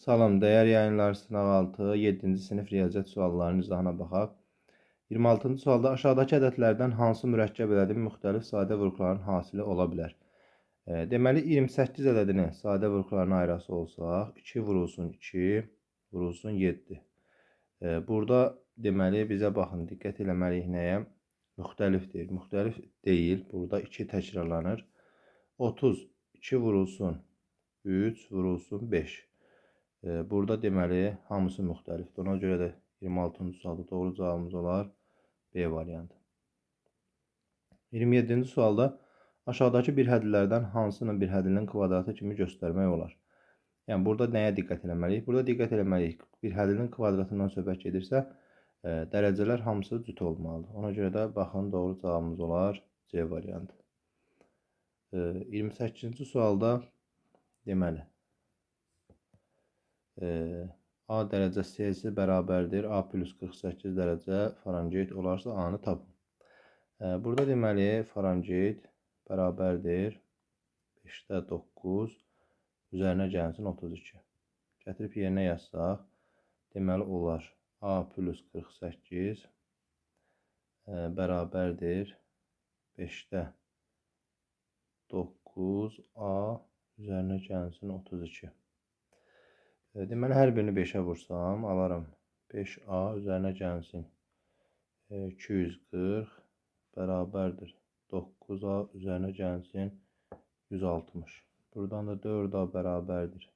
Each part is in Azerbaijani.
Salam, dəyər yayınlar sınaq 6, 7-ci sinif riyaziyyat suallarının izahına baxaq. 26-cı sualda aşağıdakı ədədlərdən hansı mürəkkəb ədədin müxtəlif sadə vurğuların hasili ola bilər? Deməli, 28 ədədini sadə vurğularına ayırası olsaq, 2 vurulsun 2, vurulsun 7. Burada deməli, bizə baxın, diqqət eləməliyik nəyə? Müxtəlifdir. Müxtəlif deyil, burada 2 təkrarlanır. 30, 2 vurulsun 3, vurulsun 5. Burada deməli, hamısı müxtəlifdir. Ona görə də 26-cı sualda doğru cavabımız olar B variantı. 27-ci sualda aşağıdakı bir hədlərdən hansını bir hədinin kvadratı kimi göstərmək olar? Yəni, burada nəyə diqqət eləməliyik? Burada diqqət eləməliyik. Bir hədinin kvadratından söhbət gedirsə, dərəcələr hamısı cüt olmalıdır. Ona görə də baxın, doğru cavabımız olar C variantı. 28-ci sualda deməli, A dərəcəsi bərabərdir. A plus 48 dərəcə Farenheit olarsa A-nı tapın. Burada deməli, Farenheit bərabərdir 5-də 9 üzərinə gəlsin 32. Gətirib yerinə yazsaq, deməli olar A plus 48 bərabərdir 5-də 9 A üzərinə gəlsin 32. Deməli, hər birini 5-ə vursam, alaram 5A üzərinə gəlsin 240 bərabərdir 9A üzərinə gəlsin 160. Buradan da 4A bərabərdir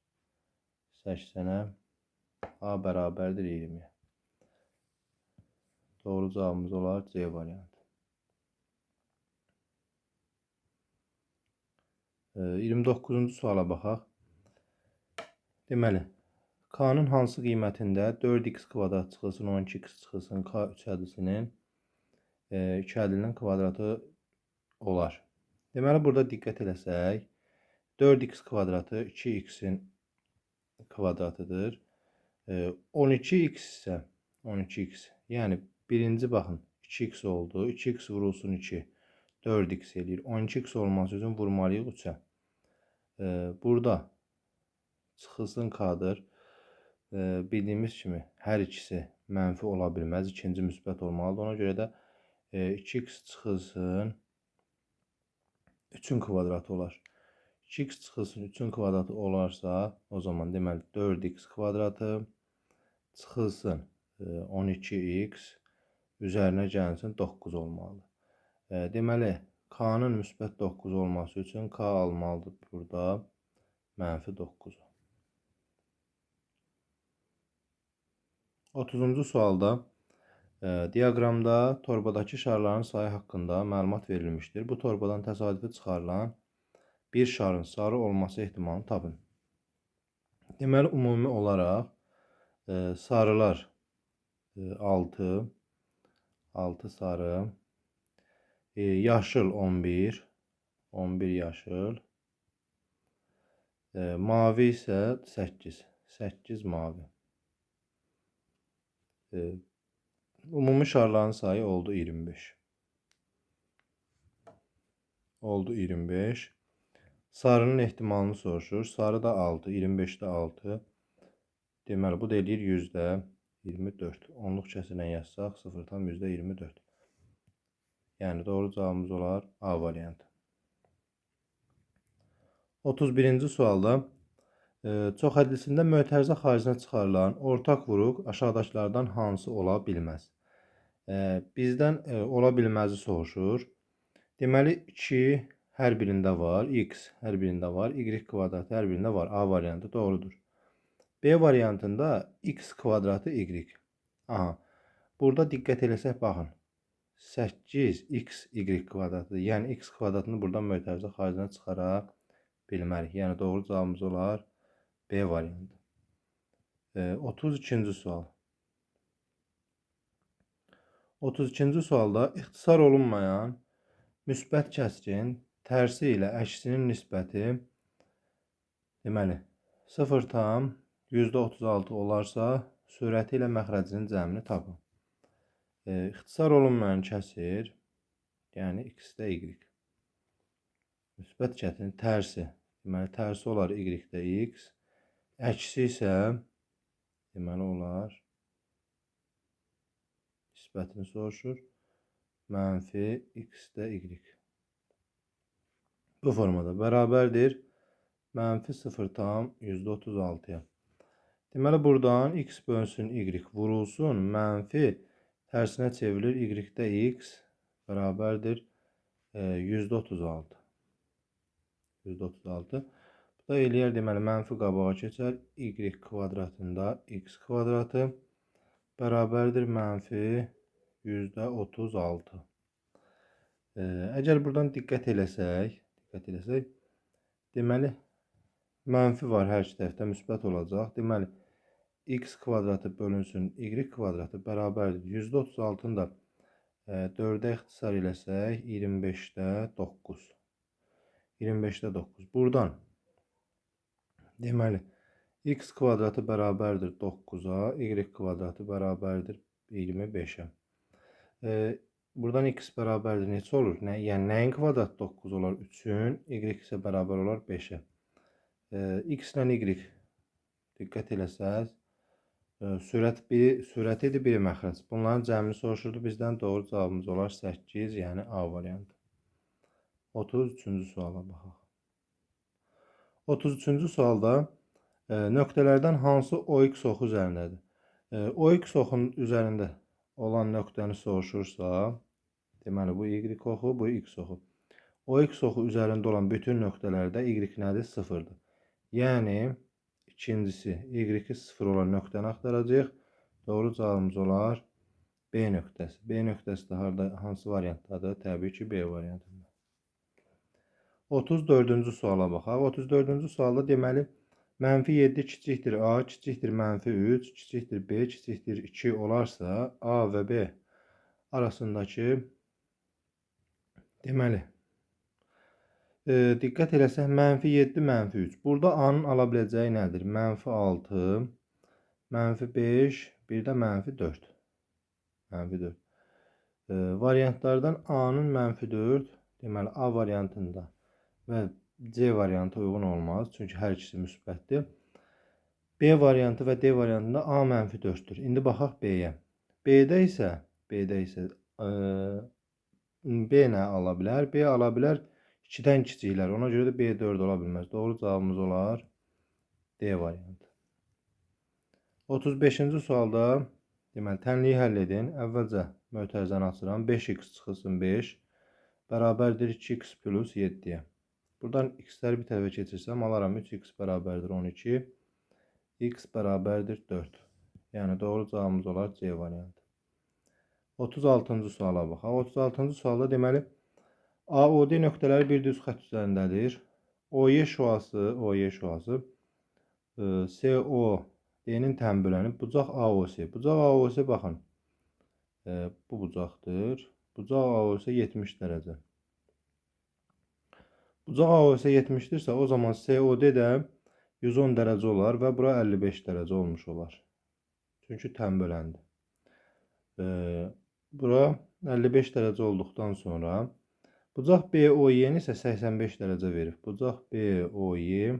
80-ə, A bərabərdir 20-yə. Doğru cavabımız olar C variantı. 29-cu suala baxaq. Deməli, K-nın hansı qiymətində 4x kvadrat çıxılsın 12x çıxılsın K 3 hədisinin 2 hədinin kvadratı olar. Deməli, burada diqqət eləsək, 4x kvadratı 2x-in kvadratıdır. 12x isə 12x, yəni birinci baxın 2x oldu, 2x vurulsun 2, 4x eləyir. 12x olması üçün vurmalıyıq 3-ə. Burada çıxılsın K-dır. Bildiyimiz kimi hər ikisi mənfi ola bilməz, ikinci müsbət olmalıdır. Ona görə də 2x çıxılsın 3-ün kvadratı olar. 2x çıxılsın 3-ün kvadratı olarsa, o zaman deməli 4x kvadratı çıxılsın 12x üzərinə gəlsin 9 olmalıdır. Deməli, K-nın müsbət 9 olması üçün K almalıdır burada mənfi 9. 30-cu sualda diaqramda torbadakı şarların sayı haqqında məlumat verilmişdir. Bu torbadan təsadüfi çıxarılan bir şarın sarı olması ehtimalını tapın. Deməli, ümumi olaraq sarılar 6 sarı, yaşıl 11 yaşıl, mavi isə 8 mavi. Ümumi şarların sayı oldu 25. Oldu 25. Sarının ehtimalını soruşur. Sarı da 6, 25-də 6. Deməli, bu da eləyir %24. Onluq kəsilə yazsaq 0,24. Yəni, doğru cavabımız olar A variantı. 31-ci sualda çox hədisində mötərizə xaricinə çıxarılan ortaq vuruq aşağıdakılardan hansı ola bilməz? Bizdən ola bilməzi soruşur. Deməli, 2 hər birində var, x hər birində var, y kvadratı hər birində var. A variantı doğrudur. B variantında x kvadratı y. Aha, burada diqqət eləsək, baxın. 8x y kvadratıdır. Yəni, x kvadratını buradan mötərizə xaricinə çıxara bilmərik. Yəni, doğru cavabımız olar B variantı. 32-ci sual. 32-ci sualda ixtisar olunmayan müsbət kəskin tərsi ilə əksinin nisbəti deməli 0,36 olarsa sürəti ilə məxrəcinin cəmini tapın. İxtisar olunmayan kəsir, yəni x-də y. Müsbət kəsin tərsi, deməli tərsi olar y-də x, Əksi isə deməli olar nisbətini soruşur. Mənfi x də y. Bu formada bərabərdir mənfi 0,36-ya. Deməli buradan x bölünsün y vurulsun. Mənfi tərsinə çevrilir. Y-də x bərabərdir 136. 136. Bu da eləyər deməli mənfi qabağa keçər. Y kvadratında x kvadratı bərabərdir mənfi 136. Əgər buradan diqqət eləsək, deməli mənfi var hər iki tərəfdə müsbət olacaq. Deməli x kvadratı bölünsün y kvadratı bərabərdir 136-nı da 4-ə ixtisar eləsək 25-də 9. 25-də 9. Buradan deməli x kvadratı bərabərdir 9-a, y kvadratı bərabərdir 25-ə. Buradan x bərabərdir neçə olur? Yəni nəyin kvadratı 9 olar? 3-ün, y isə bərabər olar 5-ə. X ilə y diqqət eləsəz, sürət idi, biri məxrəc. Bunların cəmini soruşurdu bizdən. Doğru cavabımız olar 8, yəni A variantı. 33-cü suala baxaq. 33-cü sualda nöqtələrdən hansı OX oxu üzərindədir? OX oxunun üzərində olan nöqtəni soruşursa, deməli bu Y oxu, bu X oxu. OX oxu üzərində olan bütün nöqtələrdə Y nədir? 0-dır. Yəni, ikincisi, Y-i 0 olan nöqtəni axtaracaq. Doğru cavabımız olar B nöqtəsi. B nöqtəsi də hansı variantdadır? Təbii ki, B variantında. 34-cü suala baxaq. 34-cü sualda deməli, mənfi 7 kiçikdir A, kiçikdir mənfi 3, kiçikdir B, kiçikdir 2 olarsa, A və B arasındakı deməli, diqqət eləsək, mənfi 7, mənfi 3. Burada A-nın ala biləcəyi nədir? Mənfi 6, mənfi 5, bir də mənfi 4. Mənfi 4. Variantlardan A-nın mənfi 4, deməli A variantında və C variantı uyğun olmaz. Çünki hər ikisi müsbətdir. B variantı və D variantında A mənfi 4-dür. İndi baxaq B-yə. B-də isə B nə ala bilər? B ala bilər 2-dən kiçiklər. Ona görə də B 4 ola bilməz. Doğru cavabımız olar D variantı. 35-ci sualda deməli tənliyi həll edin. Əvvəlcə mötərizəni açıram. 5x çıxılsın 5 bərabərdir 2x plus 7-yə. Buradan x-ləri bir tərəfə keçirsəm alaram 3x bərabərdir 12. X bərabərdir 4. Yəni doğru cavabımız olar C variantı. 36-cı suala baxaq. 36-cı sualda deməli AOD nöqtələri bir düz xətt üzərindədir. OY şüası COD-nin təmbülənib. Bucaq AOC. Bucaq AOC baxın. Bu bucaqdır. Bucaq AOC 70 dərəcə. Bucaq AOC 70-dirsə, o zaman COD də 110 dərəcə olar və bura 55 dərəcə olmuş olar. Çünki təmbüləndi. Bura 55 dərəcə olduqdan sonra bucaq BOY-ni isə 85 dərəcə verir. Bucaq BOY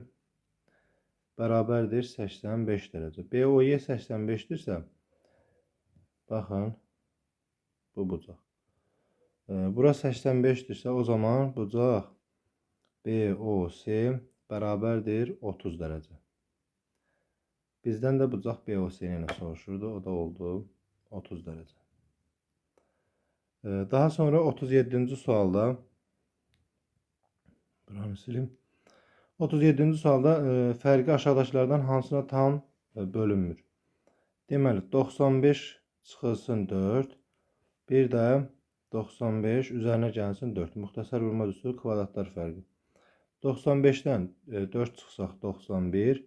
bərabərdir 85 dərəcə. BOY 85-dirsə, baxın, bu bucaq. Bura 85-dirsə, o zaman bucaq BOC bərabərdir 30 dərəcə. Bizdən də bucaq BOC-ni ilə soruşurdu. O da oldu 30 dərəcə. Daha sonra 37-ci sualda buranı silim. 37-ci sualda fərqi aşağıdakılardan hansına tam bölünmür? Deməli, 95 çıxılsın 4, bir də 95 üzərinə gəlsin 4. Müxtəsər vurma üsulu kvadratlar fərqi. 95-dən 4 çıxsaq 91,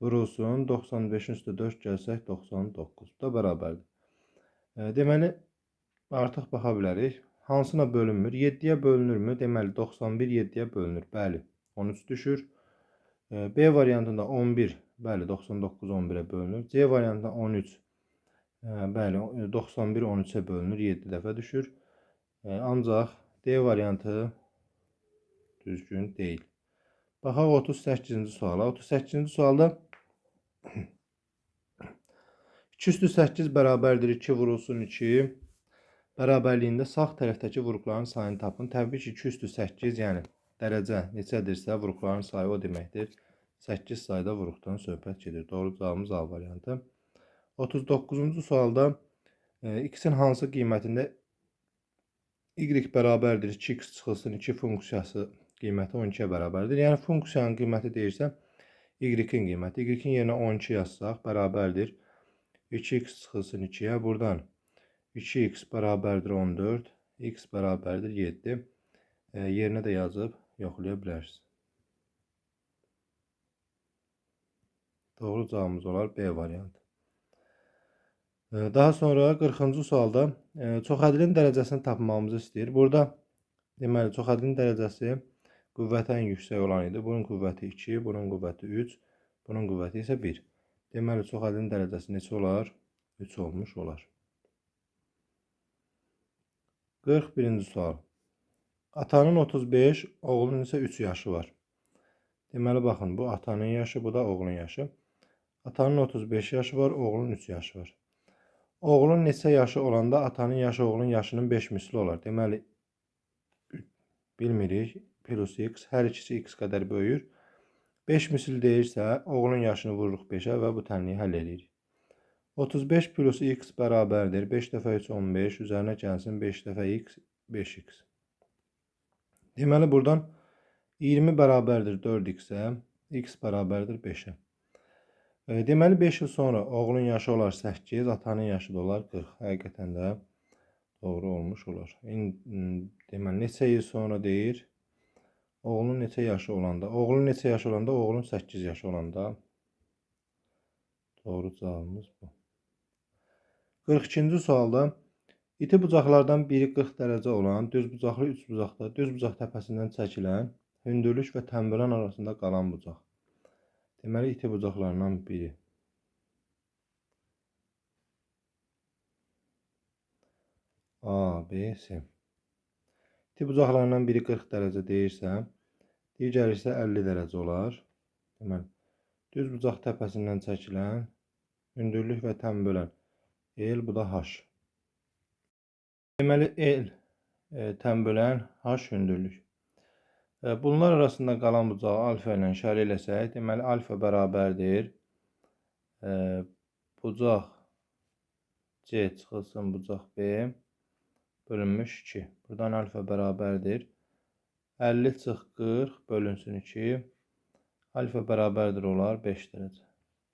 vurulsun 95-in üstə 4 gəlsək 99. Bu da bərabərdir. Deməli, artıq baxa bilərik. Hansına bölünmür? 7-yə bölünürmü? Deməli, 91 7-yə bölünür. Bəli, 13 düşür. B variantında 11, bəli, 99 11-ə bölünür. C variantında 13, bəli, 91 13-ə bölünür. 7 dəfə düşür. Ancaq D variantı düzgün deyil. Baxaq 38-ci suala. 38-ci sualda 2 üstü 8 bərabərdir 2 vurulsun 2. Bərabərliyində sağ tərəfdəki vuruqların sayını tapın. Təbii ki, 2 üstü 8, yəni dərəcə neçədirsə vuruqların sayı o deməkdir. 8 sayda vuruqdan söhbət gedir. Doğru cavabımız A variantı. 39-cu sualda x-in hansı qiymətində y bərabərdir 2x çıxılsın 2 funksiyası qiyməti 12-yə bərabərdir. Yəni funksiyanın qiyməti deyirsə y-in qiyməti. Y-in yerinə 12 yazsaq bərabərdir 2x çıxılsın 2-yə. Buradan 2x bərabərdir 14, x bərabərdir 7. Yerinə də yazıb yoxlaya bilərsiniz. Doğru cavabımız olar B variantı. Daha sonra 40-cı sualda çoxədilin dərəcəsini tapmamızı istəyir. Burada deməli çoxədilin dərəcəsi qüvvəti ən yüksək olan idi. Bunun qüvvəti 2, bunun qüvvəti 3, bunun qüvvəti isə 1. Deməli çoxədilin dərəcəsi neçə olar? 3 olmuş olar. 41-ci sual. Atanın 35, oğlunun isə 3 yaşı var. Deməli baxın, bu atanın yaşı, bu da oğlunun yaşı. Atanın 35 yaşı var, oğlunun 3 yaşı var. Oğlun neçə yaşı olanda atanın yaşı oğlunun yaşının 5 misli olar. Deməli, bilmirik, plus x, hər ikisi x qədər böyüyür. 5 misil deyirsə, oğlun yaşını vururuq 5-ə və bu tənliyi həll edirik. 35 plus x bərabərdir. 5 dəfə 3, 15, üzərinə gəlsin 5 dəfə x, 5x. Deməli, buradan 20 bərabərdir 4x-ə, x bərabərdir 5-ə. Deməli 5 il sonra oğlun yaşı olar 8, atanın yaşı da olar 40. Həqiqətən də doğru olmuş olar. Deməli neçə il sonra deyir? Oğlun neçə yaşı olanda? Oğlun neçə yaşı olanda? Oğlun 8 yaşı olanda. Doğru cavabımız bu. 42-ci sualda iti bucaqlardan biri 40 dərəcə olan düz bucaqlı 3 bucaqda düz bucaq təpəsindən çəkilən hündürlük və tənbələn arasında qalan bucaq. Deməli iti bucaqlarından biri. A, B, C. İti bucaqlarından biri 40 dərəcə deyirsə, digəri isə 50 dərəcə olar. Deməli, düz bucaq təpəsindən çəkilən hündürlük və tənbələn L, bu da H. Deməli L tənbələn, H hündürlük. Bunlar arasında qalan bucağı alfa ilə işarə eləsək, deməli alfa bərabərdir bucaq C çıxılsın bucaq B bölünmüş 2. Buradan alfa bərabərdir 50 çıx 40 bölünsün 2. Alfa bərabərdir olar 5 dərəcə.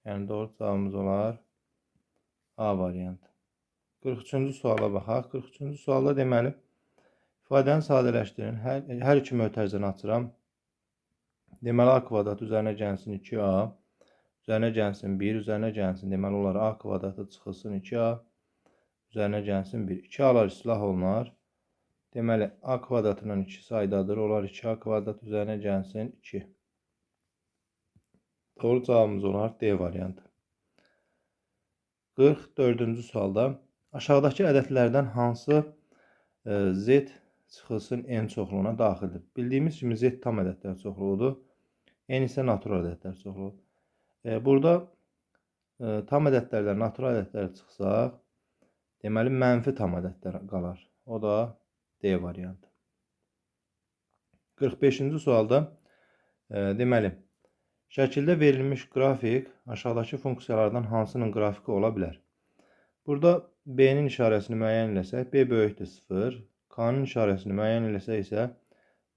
Yəni doğru cavabımız olar A variantı. 43-cü suala baxaq. 43-cü sualda deməli ifadəni sadələşdirin. Hər iki mötərizəni açıram. Deməli A kvadrat üzərinə gəlsin 2A. Üzərinə gəlsin 1. Üzərinə gəlsin. Deməli olar A kvadratı çıxılsın 2A. Üzərinə gəlsin 1. 2A'lar islah olunar. Deməli A kvadratından 2 saydadır. Olar 2A kvadrat üzərinə gəlsin 2. Doğru cavabımız olar D variantı. 44-cü sualda aşağıdakı ədədlərdən hansı Z çıxılsın n çoxluğuna daxildir? Bildiyimiz kimi Z tam ədədlər çoxluğudur. N isə natural ədədlər çoxluğudur. Burada tam ədədlərdən natural ədədlər çıxsaq, deməli mənfi tam ədədlər qalar. O da D variantı. 45-ci sualda deməli şəkildə verilmiş qrafik aşağıdakı funksiyalardan hansının qrafiki ola bilər? Burada B-nin işarəsini müəyyən eləsək, B böyükdür 0. K-nın işarəsini müəyyən eləsək isə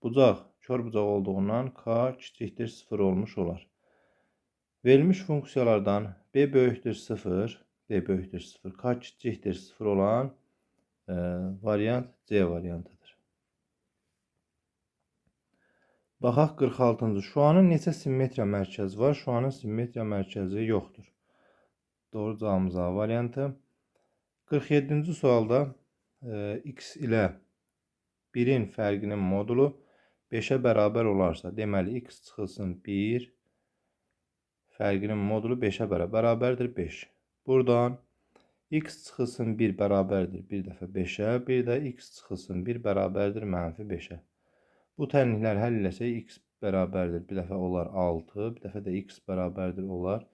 bucaq kör bucaq olduğundan K kiçikdir 0 olmuş olar. Verilmiş funksiyalardan B böyükdür 0, B böyükdür 0, K kiçikdir 0 olan variant C variantıdır. Baxaq 46-cı. Şuanın neçə simmetriya mərkəzi var? Şuanın simmetriya mərkəzi yoxdur. Doğru cavabımız A variantı. 47-ci sualda x ilə 1-in fərqinin modulu 5-ə bərabər olarsa, deməli x çıxılsın 1, fərqinin modulu 5-ə bərabərdir 5. Buradan x çıxılsın 1 bərabərdir 1 dəfə 5-ə, bir də x çıxılsın 1 bərabərdir mənfi 5-ə. Bu tənliklər həll eləsək, x bərabərdir, bir dəfə olar 6, bir dəfə də x bərabərdir olar,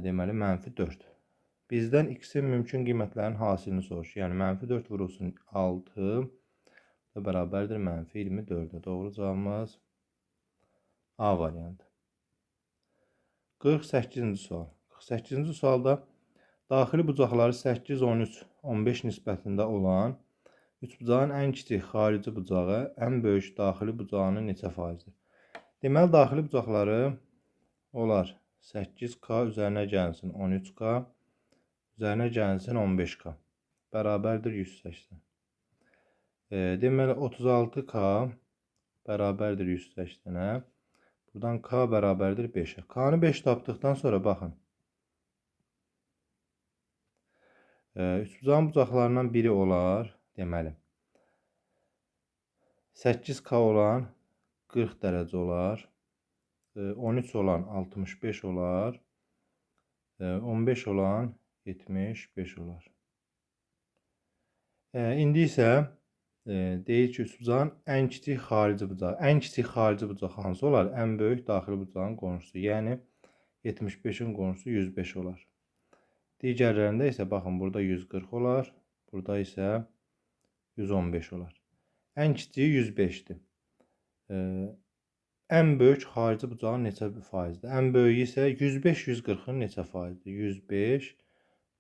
deməli mənfi 4. Bizdən x-in mümkün qiymətlərin hasilini soruşur. Yəni -4 vurulsun 6 bərabərdir -24-ə. Doğru cavabımız A variantı. 48-ci sual. 48-ci sualda daxili bucaqları 8, 13, 15 nisbətində olan üçbucağın ən kiçik xarici bucağı ən böyük daxili bucağının neçə faizdir? Deməli, daxili bucaqları olar 8K üzərinə gəlsin 13K üzərinə gəlsin 15K bərabərdir 180. Deməli, 36K bərabərdir 180-ə. Buradan K bərabərdir 5'ə. K'nı 5 tapdıqdan sonra baxın. Üçbucağın bucaqlarından biri olar. Deməli, 8K olan 40 dərəcə olar. 13 olan 65 olar. 15 olan 75 olar. İndi isə deyir ki, üçbucağın ən kiçik xarici bucağı. Ən kiçik xarici bucaq hansı olar? Ən böyük daxili bucağın qonşusu. Yəni 75'in qonşusu 105 olar. Digərlərində isə baxın, burada 140 olar. Burada isə 115 olar. Ən kiçiyi 105'dir. Ən böyük xarici bucağın neçə faizdir? Ən böyüyü isə 105 140'ın neçə faizdir? 105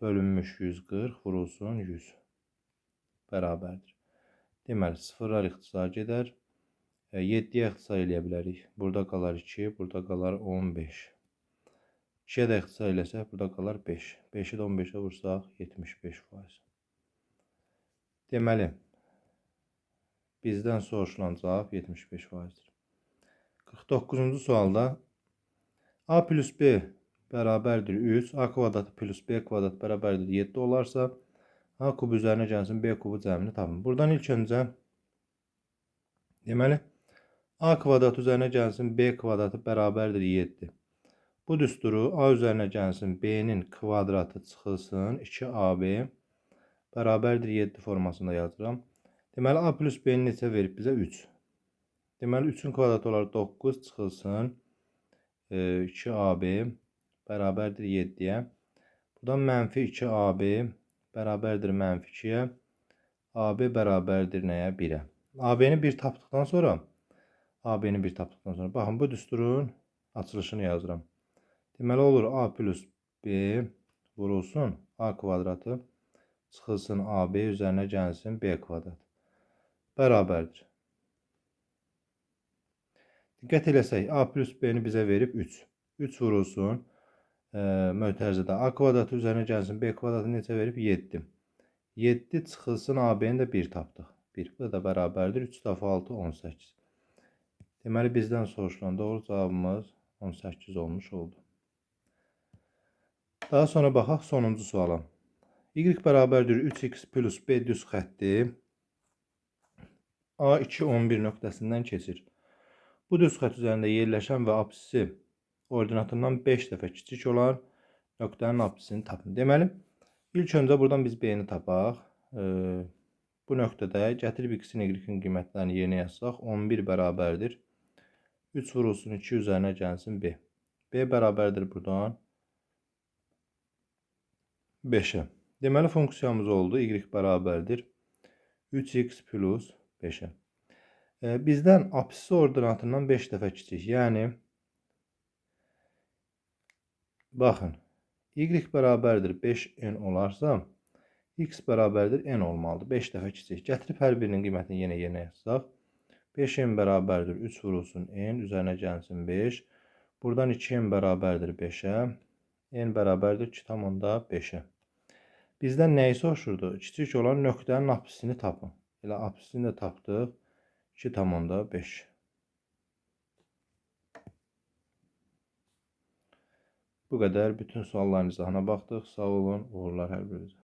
bölünmüş 140 vurulsun 100 bərabərdir. Deməli, sıfırlar ixtisar gedər. 7'yə ixtisar eləyə bilərik. Burada qalar 2, burada qalar 15. 2'yə də ixtisar eləsək, burada qalar 5. 5'i də 15'ə vursaq 75%. Deməli, bizdən soruşulan cavab 75%'dir. 49-cu sualda A plus B bərabərdir 3, A kvadratı plus B kvadratı bərabərdir 7 olarsa, A kubu üzərinə gəlsin B kubu cəmini tapın. Buradan ilk öncə deməli, A kvadratı üzərinə gəlsin B kvadratı bərabərdir 7. Bu düsturu A üzərinə gəlsin B'nin kvadratı çıxılsın 2AB bərabərdir 7 formasında yazıram. Deməli, A plus B'nin neçə verib bizə? 3. Deməli, 3'ün kvadratı olar 9 çıxılsın 2AB bərabərdir 7'yə. Buradan mənfi 2AB bərabərdir mənfi 2'yə. AB bərabərdir nəyə? 1'ə. AB-ni 1 tapdıqdan sonra baxın, bu düsturun açılışını yazıram. Deməli, olur A plus B vurulsun A kvadratı çıxılsın AB üzərinə gəlsin B kvadrat bərabərdir. Diqqət eləsək, A plus B-ni bizə verib 3. 3 vurulsun mötərizədə A kvadratı üzərinə gəlsin B kvadratı neçə verib? 7. 7 çıxılsın AB-ni də 1 tapdıq. 1. Bu da bərabərdir 3 dəfə 6 18. Deməli, bizdən soruşulan doğru cavabımız 18 olmuş oldu. Daha sonra baxaq sonuncu suala. Y bərabərdir 3x plus B düz xətti A2 11 nöqtəsindən keçir. Bu düz xətt üzərində yerləşən və apsisi ordinatından 5 dəfə kiçik olan nöqtənin apsisini tapın. Deməli, ilk öncə buradan biz B-ni tapaq. Bu nöqtədə gətirib x-in y-in qiymətlərini yerinə yazsaq 11 bərabərdir 3 vurulsun 2 üzərinə gəlsin B. B bərabərdir buradan 5'ə. Deməli, funksiyamız oldu. Y bərabərdir 3x plus 5'ə. Bizdən apsisi ordinatından 5 dəfə kiçik. Yəni, baxın, y bərabərdir 5n olarsa, x bərabərdir n olmalıdır. 5 dəfə kiçik. Gətirib hər birinin qiymətini yenə yazsaq. 5n bərabərdir 3 vurulsun n üzərinə gəlsin 5. Buradan 2n bərabərdir 5'ə. N bərabərdir 2,5'ə. Bizdən nəyi soruşurdu? Kiçik olan nöqtənin apsisini tapın. Elə apsisini də tapdıq. 2,5. Bu qədər. Bütün sualların izahına baxdıq. Sağ olun. Uğurlar hər birinizə.